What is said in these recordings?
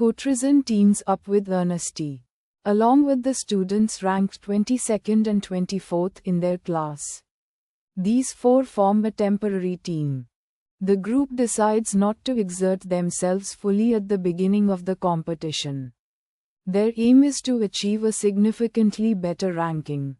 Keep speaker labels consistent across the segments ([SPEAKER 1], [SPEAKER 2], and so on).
[SPEAKER 1] Cotrison teams up with Ernesty, along with the students ranked 22nd and 24th in their class. These four form a temporary team. The group decides not to exert themselves fully at the beginning of the competition. Their aim is to achieve a significantly better ranking.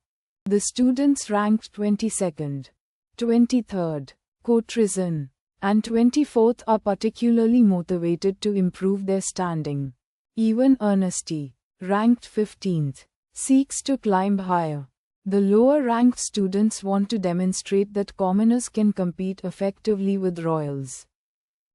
[SPEAKER 1] The students ranked 22nd, 23rd, Cotrison, and 24th are particularly motivated to improve their standing. Even Ernesty, ranked 15th, seeks to climb higher. The lower-ranked students want to demonstrate that commoners can compete effectively with royals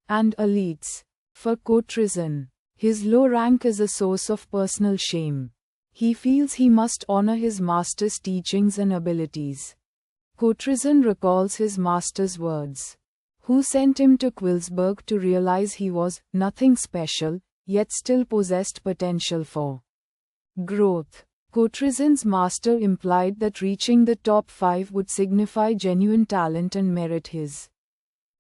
[SPEAKER 1] and elites. For Cotrison, his low rank is a source of personal shame. He feels he must honor his master's teachings and abilities. Cotrison recalls his master's words, who sent him to Quilsburg to realize he was nothing special, yet still possessed potential for growth. Cotrison's master implied that reaching the top 5 would signify genuine talent and merit his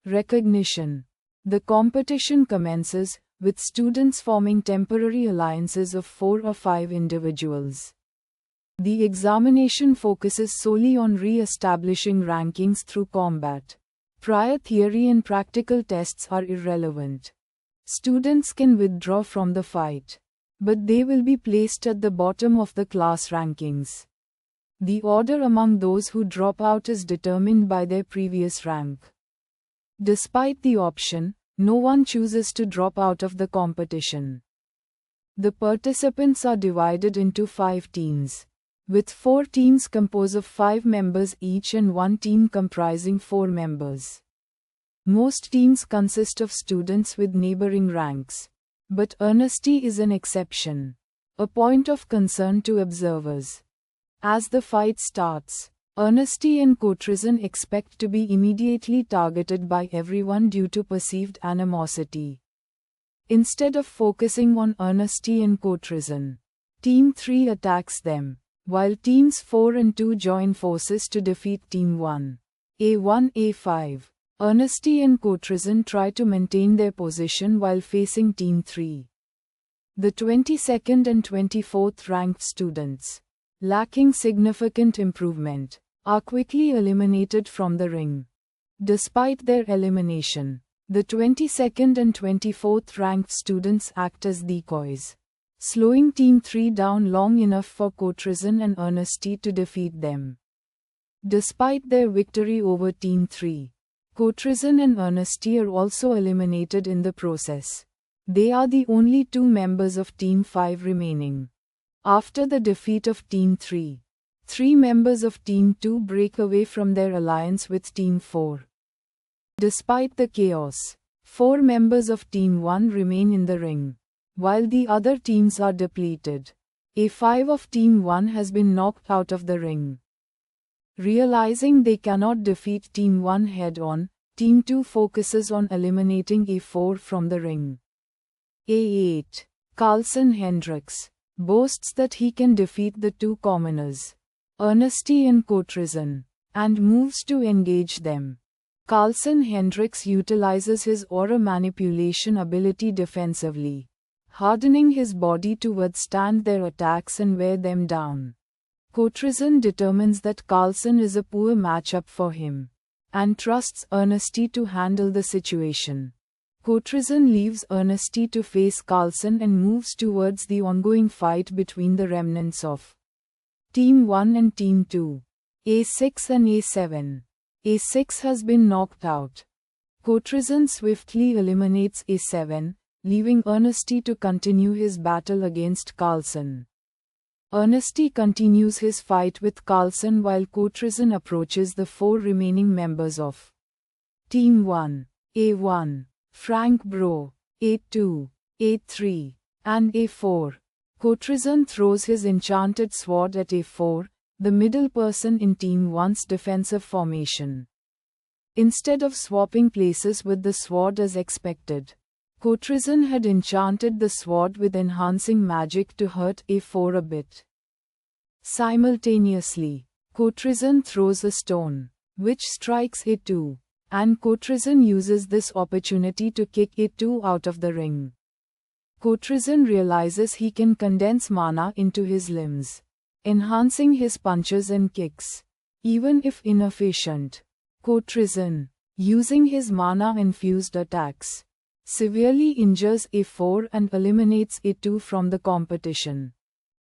[SPEAKER 1] recognition. The competition commences, with students forming temporary alliances of 4 or 5 individuals. The examination focuses solely on re-establishing rankings through combat. Prior theory and practical tests are irrelevant. Students can withdraw from the fight, but they will be placed at the bottom of the class rankings. The order among those who drop out is determined by their previous rank. Despite the option, no one chooses to drop out of the competition. The participants are divided into 5 teams, with 4 teams composed of 5 members each and 1 team comprising 4 members. Most teams consist of students with neighboring ranks, but Ernesty is an exception, a point of concern to observers. As the fight starts, Ernesty and Cotrison expect to be immediately targeted by everyone due to perceived animosity. Instead of focusing on Ernesty and Cotrison, Team 3 attacks them, while Teams 4 and 2 join forces to defeat Team 1. Ep.5. Ernesty and Cotrison try to maintain their position while facing Team 3. The 22nd and 24th ranked students, lacking significant improvement, are quickly eliminated from the ring. Despite their elimination, the 22nd and 24th ranked students act as decoys, slowing Team 3 down long enough for Cotrison and Ernesty to defeat them. Despite their victory over Team 3, Cotrison and Ernesty are also eliminated in the process. They are the only 2 members of Team 5 remaining. After the defeat of Team 3, 3 members of Team 2 break away from their alliance with Team 4. Despite the chaos, 4 members of Team 1 remain in the ring, while the other teams are depleted. Ep.5 of Team 1 has been knocked out of the ring. Realizing they cannot defeat Team 1 head-on, Team 2 focuses on eliminating Ep.4 from the ring. Ep.8. Carlson Hendricks boasts that he can defeat the 2 commoners, Ernesty and Cotrison, and moves to engage them. Carlson Hendricks utilizes his aura manipulation ability defensively, hardening his body to withstand their attacks and wear them down. Cotrison determines that Carlson is a poor matchup for him, and trusts Ernesty to handle the situation. Cotrison leaves Ernesty to face Carlson and moves towards the ongoing fight between the remnants of Team 1 and Team 2. Ep.6 and Ep.7. Ep.6 has been knocked out. Cotrison swiftly eliminates Ep.7, leaving Ernesty to continue his battle against Carlson. Ernesty continues his fight with Carlson while Cotrison approaches the 4 remaining members of Team 1, Ep.1, Frank Bro, Ep.2, Ep.3, and Ep.4. Cotrison throws his enchanted sword at Ep.4, the middle person in Team 1's defensive formation. Instead of swapping places with the sword as expected, Cotrison had enchanted the sword with enhancing magic to hurt Ep.4 a bit. Simultaneously, Cotrison throws a stone, which strikes Ep.2, and Cotrison uses this opportunity to kick Ep.2 out of the ring. Cotrezan realizes he can condense mana into his limbs, enhancing his punches and kicks. Even if inefficient, Cotrezan, using his mana-infused attacks, severely injures A4 and eliminates A2 from the competition.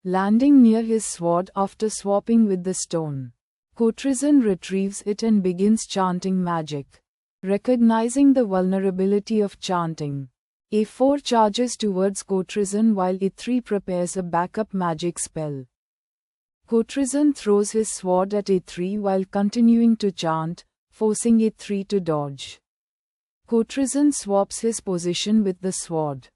[SPEAKER 1] Landing near his sword after swapping with the stone, Cotrezan retrieves it and begins chanting magic. Recognizing the vulnerability of chanting, A4 charges towards Cotrezan while A3 prepares a backup magic spell. Cotrezan throws his sword at A3 while continuing to chant, forcing A3 to dodge. Cotrezan swaps his position with the sword,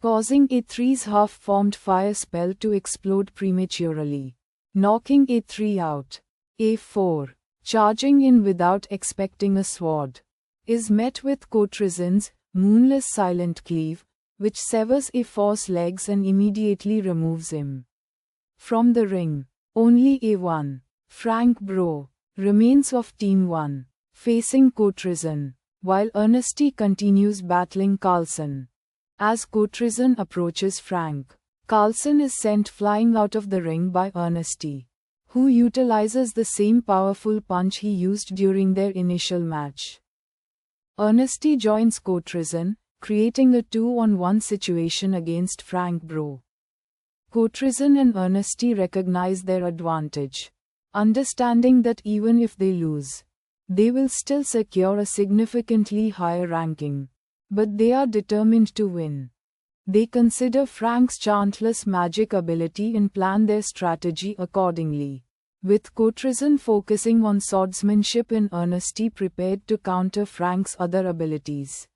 [SPEAKER 1] causing A3's half-formed fire spell to explode prematurely, knocking A3 out. A4, charging in without expecting a sword, is met with Cotrezan's moonless silent cleave, which severs A4's legs and immediately removes him from the ring. Only A1, Frank Bro, remains of Team 1, facing Cotrezan, while Ernesty continues battling Carlson. As Cotrezan approaches Frank, Carlson is sent flying out of the ring by Ernesty, who utilizes the same powerful punch he used during their initial match. Ernesty joins Cotrezan, creating a 2-on-1 situation against Frank Bro. Cotrezan and Ernesty recognize their advantage, understanding that even if they lose, they will still secure a significantly higher ranking. But they are determined to win. They consider Frank's chantless magic ability and plan their strategy accordingly, with Cotrezan focusing on swordsmanship and Ernesty prepared to counter Frank's other abilities.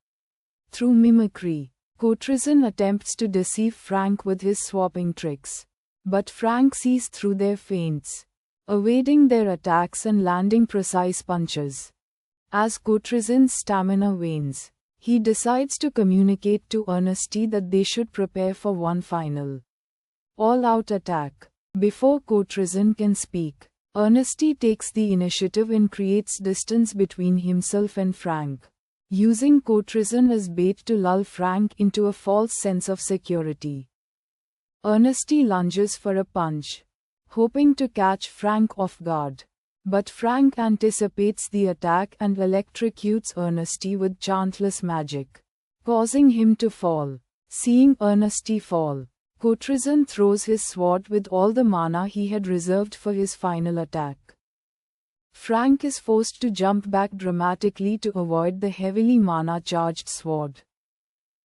[SPEAKER 1] Through mimicry, Cotrezan attempts to deceive Frank with his swapping tricks, but Frank sees through their feints, evading their attacks and landing precise punches. As Cotrezan's stamina wanes, he decides to communicate to Ernesty that they should prepare for one final all-out attack. Before Cotrezan can speak, Ernesty takes the initiative and creates distance between himself and Frank, using Cotrezan as bait to lull Frank into a false sense of security. Ernesty lunges for a punch, hoping to catch Frank off guard. But Frank anticipates the attack and electrocutes Ernesty with chantless magic, causing him to fall. Seeing Ernesty fall, Cotrezan throws his sword with all the mana he had reserved for his final attack. Frank is forced to jump back dramatically to avoid the heavily mana-charged sword.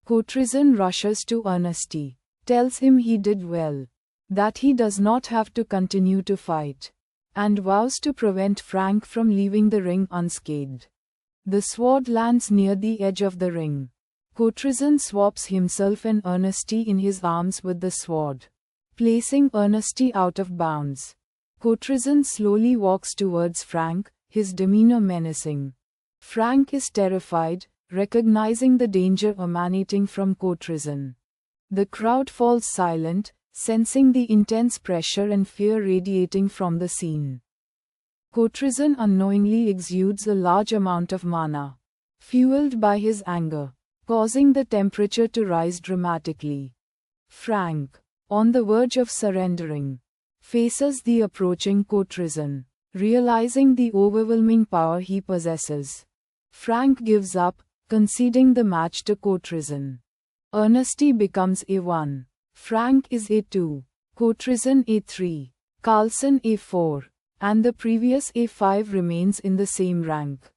[SPEAKER 1] Cotrezan rushes to Ernesty, tells him he did well, that he does not have to continue to fight, and vows to prevent Frank from leaving the ring unscathed. The sword lands near the edge of the ring. Cotrezan swaps himself and Ernesty in his arms with the sword, placing Ernesty out of bounds. Cotrezan slowly walks towards Frank, his demeanor menacing. Frank is terrified, recognizing the danger emanating from Cotrezan. The crowd falls silent, sensing the intense pressure and fear radiating from the scene. Cotrezan unknowingly exudes a large amount of mana, fueled by his anger, causing the temperature to rise dramatically. Frank, on the verge of surrendering, faces the approaching Cotrezan, realizing the overwhelming power he possesses. Frank gives up, conceding the match to Cotrezan. Ernesty becomes A1. Frank is A2, Cotrezan A3, Carlson A4, and the previous A5 remains in the same rank.